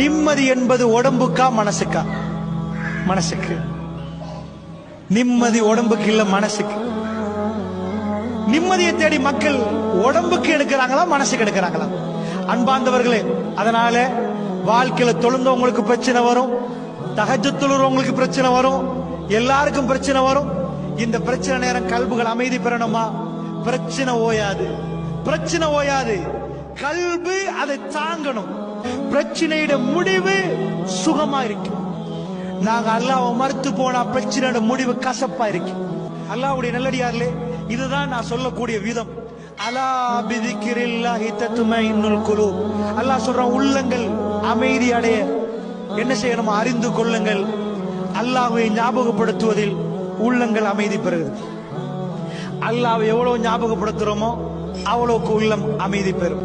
நிம்மதி என்பது உடம்புக்கா மனசுக்கா? மனசுக்கு. நிம்மதி உடம்புக்கு இல்ல, மனசுக்கு. நிம்மதியை தேடி மக்கள் உடம்புக்கு எடுக்கிறாங்களா, மனசுக்கு எடுக்கிறாங்களா? அன்பார்ந்தவர்களே, அதனால வாழ்க்கையில தொழுந்தவங்களுக்கு பிரச்சனை வரும், தஹஜ்ஜுத் தொழுறவங்களுக்கு பிரச்சனை வரும், எல்லாருக்கும் பிரச்சனை வரும். இந்த பிரச்சனை நேரம் கல்புகள் அமைதி பெறணுமா? பிரச்சனை ஓயாது, பிரச்சனை ஓயாது. கல்பு அதை தாங்கணும். பிரச்சனையோட முடிவு சுகமா இருக்கும். நாங்க அல்லாஹ்வை மறுத்து போனா பிரச்சனையோட முடிவு கசப்பா இருக்கு. அல்லாஹ்வுடைய நல்லடியார்களே, இதுதான் நான் சொல்லக்கூடிய விதம். அலா பிதிக்ரில்லாஹி தத்மைனுல் குலூப். அல்லாஹ் சொல்றான், உள்ளங்கள் அமைதி அடைய என்ன செய்யணும்? அறிந்து கொள்ளுங்கள். அல்லாஹ்வை ஞாபகப்படுத்துவதில் உள்ளங்கள் அமைதி பெறுகிறது. அல்லாஹ்வை எவ்வளவு ஞாபகப்படுத்துறோமோ அவ்வளவுக்கு உள்ளம் அமைதி பெறும்.